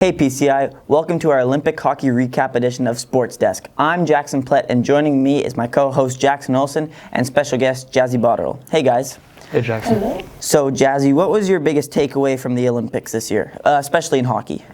Hey PCI, welcome to our Olympic Hockey Recap edition of SportsDesk. I'm Jackson Plett, and joining me is my co-host Jaxon Olson and special guest Jazi Botterill. Hey guys. Hey Jackson. Hello. So Jazi, what was your biggest takeaway from the Olympics this year, especially in hockey?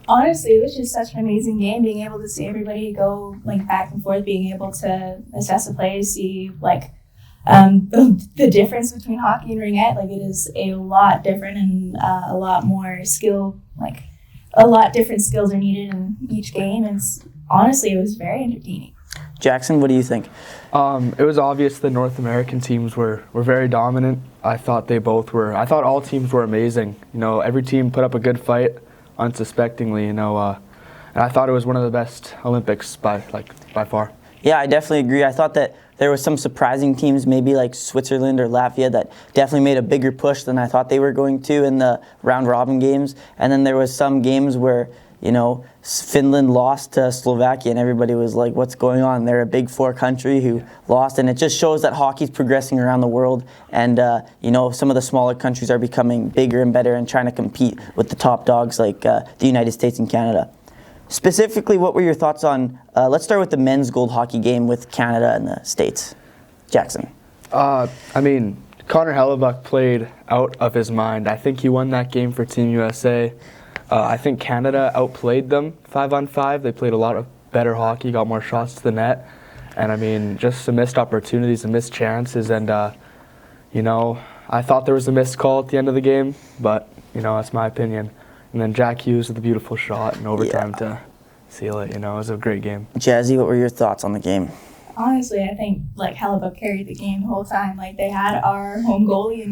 Honestly, it was just such an amazing game, being able to see everybody go back and forth, being able to assess the play, see the difference between hockey and ringette. It is a lot different and a lot more skill, a lot different skills are needed in each game, and honestly, it was very entertaining. Jackson, what do you think? It was obvious the North American teams were very dominant. I thought they both were. I thought all teams were amazing. Every team put up a good fight unsuspectingly, and I thought it was one of the best Olympics by far. Yeah, I definitely agree. I thought that there were some surprising teams, maybe like Switzerland or Latvia, that definitely made a bigger push than I thought they were going to in the round-robin games. And then there was some games where, Finland lost to Slovakia, and everybody was like, what's going on? They're a Big Four country who lost, and it just shows that hockey's progressing around the world. And, some of the smaller countries are becoming bigger and better and trying to compete with the top dogs like the United States and Canada. Specifically, what were your thoughts on, let's start with the men's gold hockey game with Canada and the States. Jackson. Connor Hellebuck played out of his mind. I think he won that game for Team USA. I think Canada outplayed them 5-on-5. They played a lot of better hockey, got more shots to the net. And just some missed opportunities and missed chances. And, I thought there was a missed call at the end of the game, but, that's my opinion. And then Jack Hughes with a beautiful shot in overtime to seal it. It was a great game. Jazzy, what were your thoughts on the game? Honestly, I think Hellebuck carried the game the whole time. They had our home goalie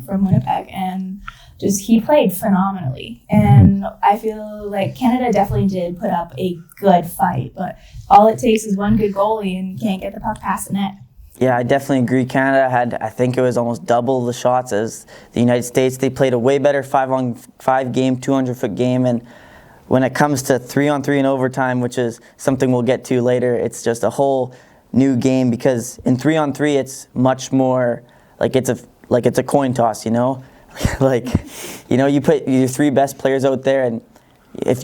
from Winnipeg, and he played phenomenally. And I feel like Canada definitely did put up a good fight, but all it takes is one good goalie and you can't get the puck past the net. Yeah, I definitely agree. Canada had, I think it was almost double the shots as the United States. They played a way better 5-on-5 game, 200-foot game, and when it comes to 3-on-3 in overtime, which is something we'll get to later, it's just a whole new game, because in 3-on-3 it's much more it's a coin toss, you put your three best players out there, and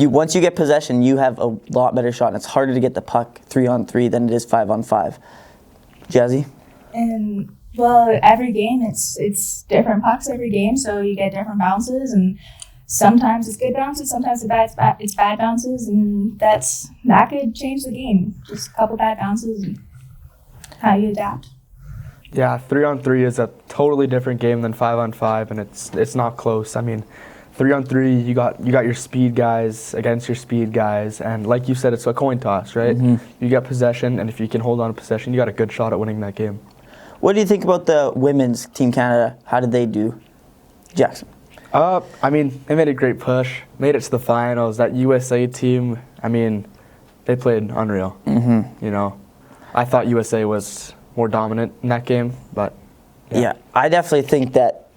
once you get possession, you have a lot better shot, and it's harder to get the puck 3-on-3 than it is 5-on-5. Jazzy? And every game it's different pucks every game, so you get different bounces, and sometimes it's good bounces, sometimes it's bad bounces, and that could change the game. Just a couple bad bounces and how you adapt. Yeah, 3-on-3 is a totally different game than 5-on-5, and it's not close. 3-on-3, you got your speed guys against your speed guys, and like you said, it's a coin toss, right? Mm-hmm. You get possession, and if you can hold on to possession, you got a good shot at winning that game. What do you think about the women's Team Canada? How did they do? Jackson. They made a great push, made it to the finals. That USA team, they played unreal. Mm-hmm. I thought USA was more dominant in that game, but yeah, I definitely think that,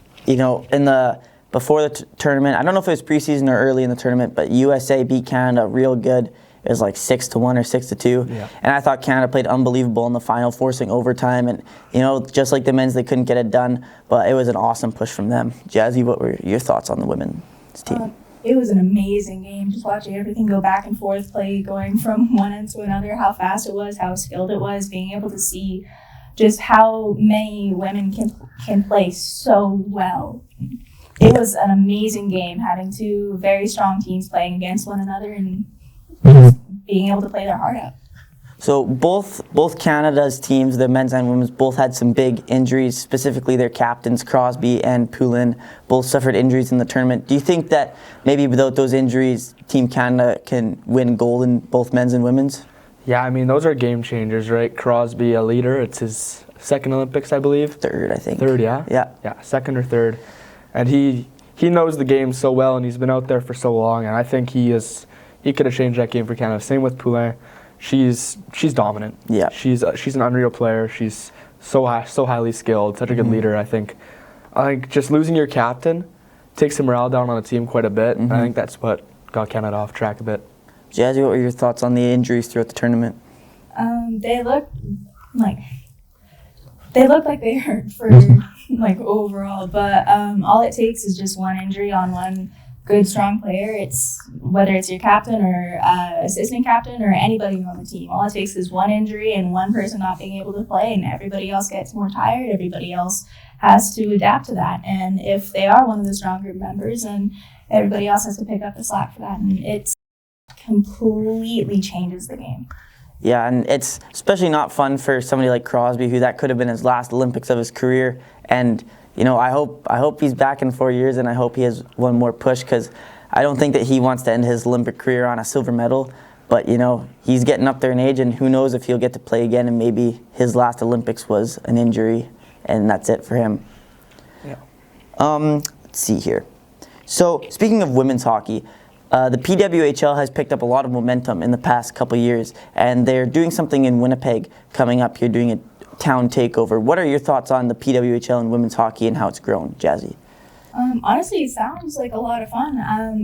before the tournament, I don't know if it was preseason or early in the tournament, but USA beat Canada real good. It was 6-1 or 6-2. Yeah. And I thought Canada played unbelievable in the final, forcing overtime. And, just like the men's, they couldn't get it done, but it was an awesome push from them. Jazzy, what were your thoughts on the women's team? It was an amazing game, just watching everything go back and forth, play going from one end to another, how fast it was, how skilled it was, being able to see just how many women can play so well. It was an amazing game, having two very strong teams playing against one another and being able to play their heart out. So both Canada's teams, the men's and women's, both had some big injuries, specifically their captains, Crosby and Poulin, both suffered injuries in the tournament. Do you think that maybe without those injuries, Team Canada can win gold in both men's and women's? Yeah, those are game changers, right? Crosby, a leader. It's his second Olympics, I believe. Third, I think. Third, yeah? Yeah, second or third. And he knows the game so well, and he's been out there for so long, and I think he could have changed that game for Canada. Same with Poulin. She's dominant. Yeah. She's an unreal player. She's so highly skilled, such a good leader. I think just losing your captain takes the morale down on a team quite a bit, and I think that's what got Canada off track a bit. Jazzy, what were your thoughts on the injuries throughout the tournament? They looked like they hurt for overall, but all it takes is just one injury on one good, strong player, it's whether it's your captain or assistant captain or anybody on the team. All it takes is one injury and one person not being able to play, and everybody else gets more tired. Everybody else has to adapt to that. And if they are one of the stronger members, then everybody else has to pick up the slack for that. And it completely changes the game. Yeah, and it's especially not fun for somebody like Crosby, who that could have been his last Olympics of his career. And I hope he's back in 4 years, and I hope he has one more push, because I don't think that he wants to end his Olympic career on a silver medal. But he's getting up there in age, and who knows if he'll get to play again, and maybe his last Olympics was an injury, and that's it for him. Yeah. Let's see here. So speaking of women's hockey, the PWHL has picked up a lot of momentum in the past couple years, and they're doing something in Winnipeg coming up here, doing a town takeover. What are your thoughts on the PWHL and women's hockey and how it's grown, Jazi? Honestly, it sounds like a lot of fun.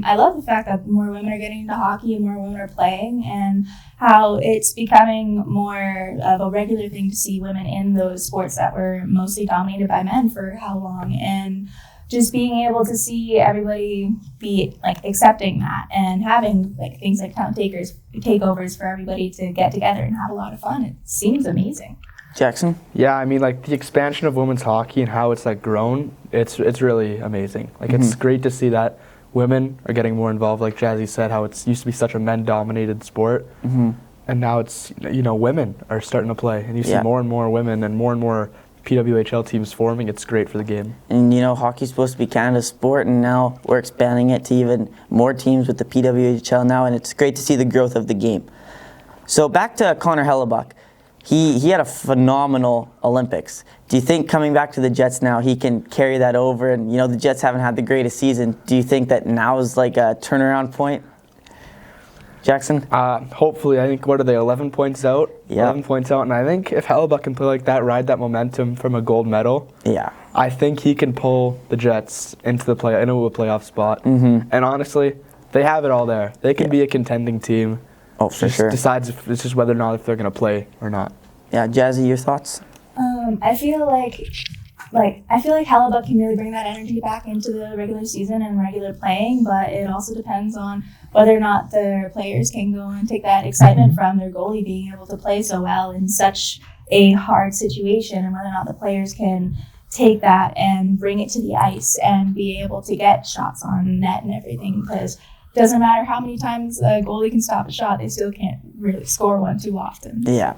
I love the fact that more women are getting into hockey and more women are playing, and how it's becoming more of a regular thing to see women in those sports that were mostly dominated by men for how long. And just being able to see everybody be accepting that and having things like town takeovers for everybody to get together and have a lot of fun. It seems amazing. Jackson? Yeah, I mean, the expansion of women's hockey and how it's grown, it's really amazing. It's great to see that women are getting more involved. Like Jazi said, how it used to be such a men-dominated sport, and now it's women are starting to play, and you see more and more women and more PWHL teams forming. It's great for the game. And hockey's supposed to be Canada's sport, and now we're expanding it to even more teams with the PWHL now, and it's great to see the growth of the game. So back to Connor Hellebuck. He had a phenomenal Olympics. Do you think coming back to the Jets now, he can carry that over? And the Jets haven't had the greatest season. Do you think that now is a turnaround point? Jackson? Hopefully. I think, what are they, 11 points out? Yeah. 11 points out. And I think if Hellebuck can play like that, ride that momentum from a gold medal, I think he can pull the Jets into a playoff spot. And honestly, they have it all there. They can be a contending team. Oh, for sure. Decides it's just whether or not if they're going to play or not. Yeah, Jazi, your thoughts? I feel like Hellebuck can really bring that energy back into the regular season and regular playing, but it also depends on whether or not their players can go and take that excitement from their goalie being able to play so well in such a hard situation, and whether or not the players can take that and bring it to the ice and be able to get shots on net and everything, because it doesn't matter how many times a goalie can stop a shot, they still can't really score one too often. Yeah,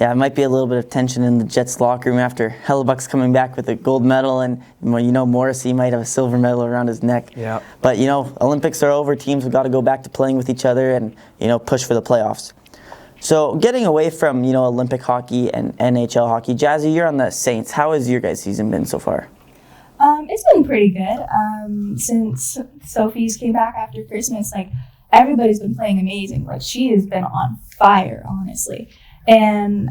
it might be a little bit of tension in the Jets locker room after Hellebuck's coming back with a gold medal, and Morrissey might have a silver medal around his neck. Yeah. But Olympics are over. Teams have got to go back to playing with each other and push for the playoffs. So getting away from Olympic hockey and NHL hockey, Jazi, you're on the Saints. How has your guys' season been so far? It's been pretty good. Since Sophie's came back after Christmas, everybody's been playing amazing. She has been on fire, honestly. And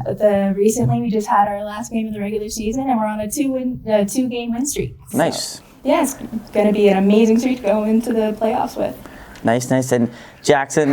recently we just had our last game of the regular season, and we're on a two-game win streak. So, nice. Yeah, it's going to be an amazing streak to go into the playoffs with. Nice. And Jackson,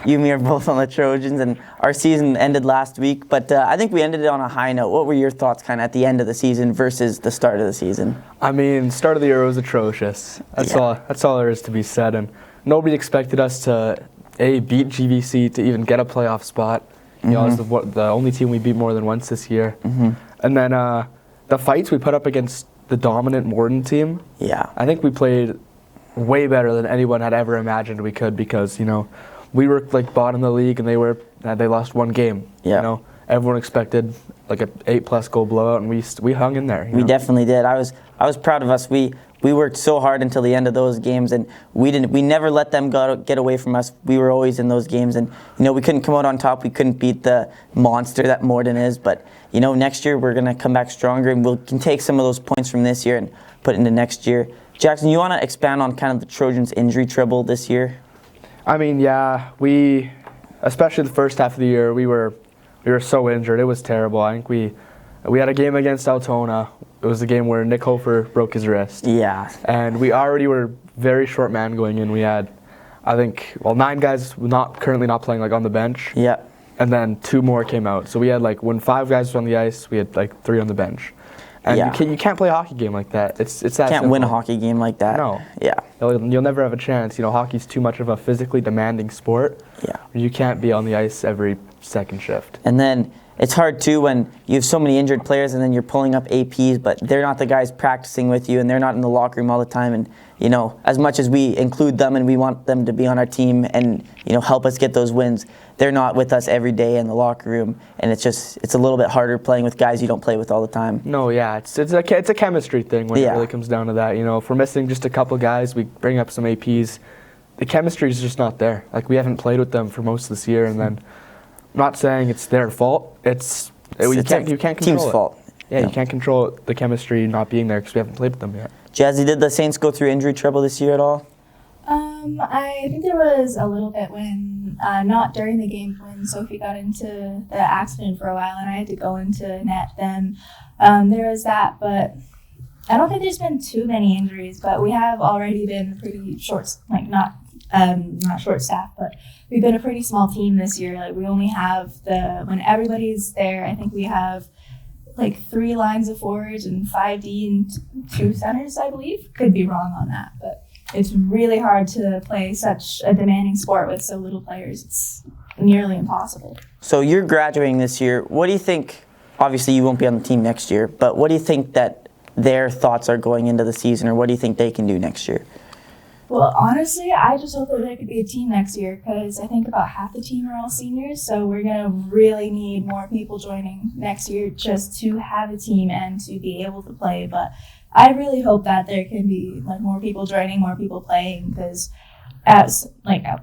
you and me are both on the Trojans, and our season ended last week, but I think we ended it on a high note. What were your thoughts kind of at the end of the season versus the start of the season? I mean, start of the year was atrocious. That's all there is to be said, and nobody expected us to beat GVC to even get a playoff spot. It's the only team we beat more than once this year. And then the fights we put up against the dominant Morden team, I think we played way better than anyone had ever imagined we could, because we were bottom of the league and they lost one game. Everyone expected an 8+ goal blowout, and we hung in there. We definitely did. I was proud of us. We worked so hard until the end of those games, and we never let them get away from us. We were always in those games, and we couldn't come out on top. We couldn't beat the monster that Morden is, but next year we're gonna come back stronger, and we can take some of those points from this year and put it into next year. Jackson, you want to expand on kind of the Trojans' injury trouble this year? I mean, we, especially the first half of the year, we were so injured. It was terrible. I think we had a game against Altona. It was the game where Nick Hofer broke his wrist. Yeah. And we already were very short man going in. We had, I think, 9 guys currently not playing on the bench. Yeah. And then 2 more came out. So we had when 5 guys were on the ice, we had 3 on the bench. And Yeah. you can't play a hockey game like that. It's that Can't win a simple. hockey game like that. No. Yeah. You'll never have a chance. Hockey's too much of a physically demanding sport. Yeah. You can't be on the ice every second shift. And then it's hard too when you have so many injured players and then you're pulling up APs, but they're not the guys practicing with you and they're not in the locker room all the time. And, as much as we include them and we want them to be on our team and, help us get those wins, they're not with us every day in the locker room. And it's a little bit harder playing with guys you don't play with all the time. No, yeah, it's a chemistry thing when it really comes down to that. If we're missing just a couple guys, we bring up some APs. The chemistry is just not there. Like, we haven't played with them for most of this year, and then I'm not saying it's their fault. You can't control team's it. fault. Yeah, you can't control the chemistry not being there because we haven't played with them yet. Jazzy, did the Saints go through injury trouble this year at all? I think there was a little bit when, not during the game, when Sophie got into the accident for a while and I had to go into net then. There was that, but I don't think there's been too many injuries, but we have already been pretty short, not short-staffed, but we've been a pretty small team this year. Like, we only have when everybody's there, I think we have 3 lines of forwards and 5D and 2 centers, I believe. Could be wrong on that, but it's really hard to play such a demanding sport with so little players. It's nearly impossible. So you're graduating this year. What do you think? Obviously, you won't be on the team next year, but what do you think that their thoughts are going into the season, or what do you think they can do next year? Well, honestly, I just hope that there could be a team next year because I think about half the team are all seniors, so we're going to really need more people joining next year just to have a team and to be able to play. But I really hope that there can be more people joining, more people playing, because as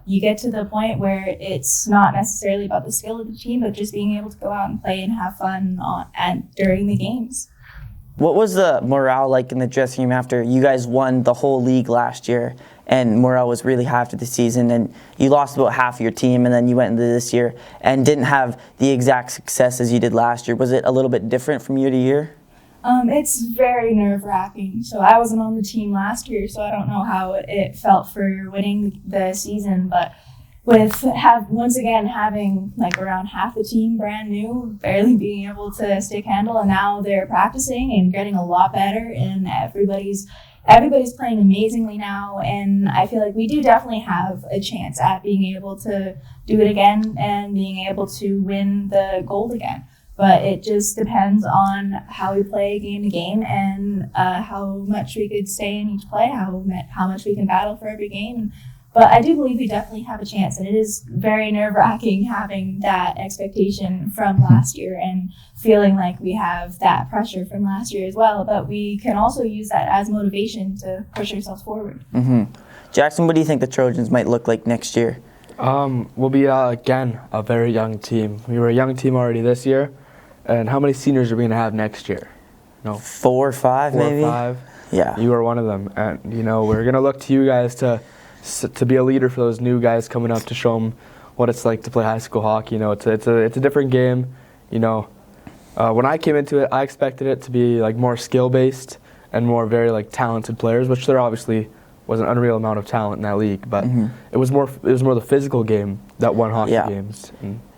you get to the point where it's not necessarily about the skill of the team, but just being able to go out and play and have fun during the games. What was the morale like in the dressing room after you guys won the whole league last year and morale was really high after the season and you lost about half your team and then you went into this year and didn't have the exact success as you did last year? Was it a little bit different from year to year? It's very nerve-wracking. So I wasn't on the team last year, so I don't know how it felt for winning the season, but with once again having around half the team brand new, barely being able to stick handle, and now they're practicing and getting a lot better, and everybody's playing amazingly now, and I feel like we do definitely have a chance at being able to do it again and being able to win the gold again. But it just depends on how we play game to game and how much we could stay in each play, how much we can battle for every game. But I do believe we definitely have a chance, and it is very nerve-wracking having that expectation from last year and feeling like we have that pressure from last year as well. But we can also use that as motivation to push ourselves forward. Mm-hmm. Jackson, what do you think the Trojans might look like next year? We'll be, again, a very young team. We were a young team already this year. And how many seniors are we going to have next year? 4 or 5, maybe? 4 or 5. Yeah. You are one of them. And, we're going to look to you guys to be a leader for those new guys coming up, to show them what it's like to play high school hockey. It's a different game. When I came into it, I expected it to be more skill-based and more very talented players, which there obviously was an unreal amount of talent in that league. But it was more the physical game that won hockey games.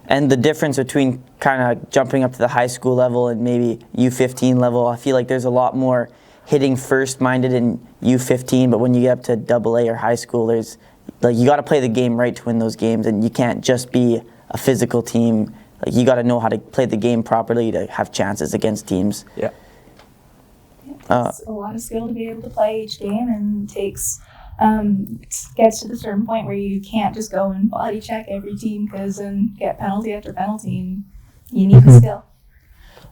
And the difference between kind of jumping up to the high school level and maybe U15 level, I feel like there's a lot more hitting first-minded in U15, but when you get up to AA or high school, there's you got to play the game right to win those games, and you can't just be a physical team. You got to know how to play the game properly to have chances against teams. Yeah. It's a lot of skill to be able to play each game, and takes gets to the certain point where you can't just go and body check every team because then get penalty after penalty, and you need the skill.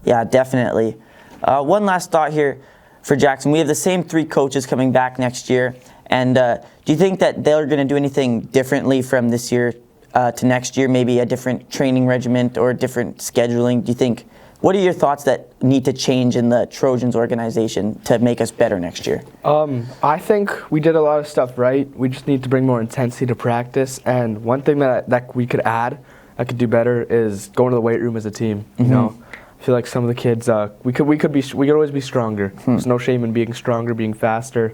Yeah, definitely. One last thought here for Jackson. We have the same 3 coaches coming back next year, and do you think that they're going to do anything differently from this year to next year? Maybe a different training regiment or different scheduling? Do you think? What are your thoughts that need to change in the Trojans organization to make us better next year? I think we did a lot of stuff right. We just need to bring more intensity to practice. And one thing that we could add, that could do better, is going to the weight room as a team. I feel like some of the kids, we could always be stronger. There's no shame in being stronger, being faster,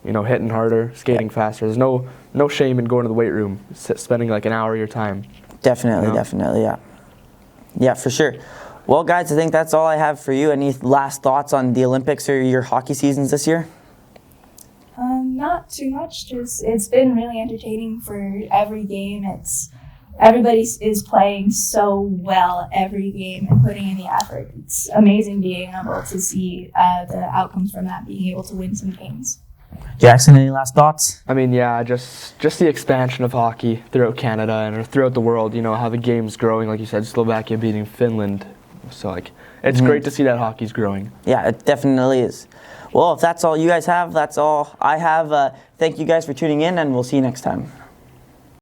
hitting harder, skating faster. There's no shame in going to the weight room, spending an hour of your time. Definitely, yeah. Yeah, for sure. Well, guys, I think that's all I have for you. Any last thoughts on the Olympics or your hockey seasons this year? Not too much. Just it's been really entertaining for every game. Everybody is playing so well every game and putting in the effort. It's amazing being able to see the outcomes from that, being able to win some games. Jackson, any last thoughts? I mean, yeah, just the expansion of hockey throughout Canada and throughout the world. You know how the game's growing, like you said, Slovakia beating Finland. So like, it's great to see that hockey's growing. Yeah, it definitely is. Well, if that's all you guys have, that's all I have. Thank you guys for tuning in, and we'll see you next time.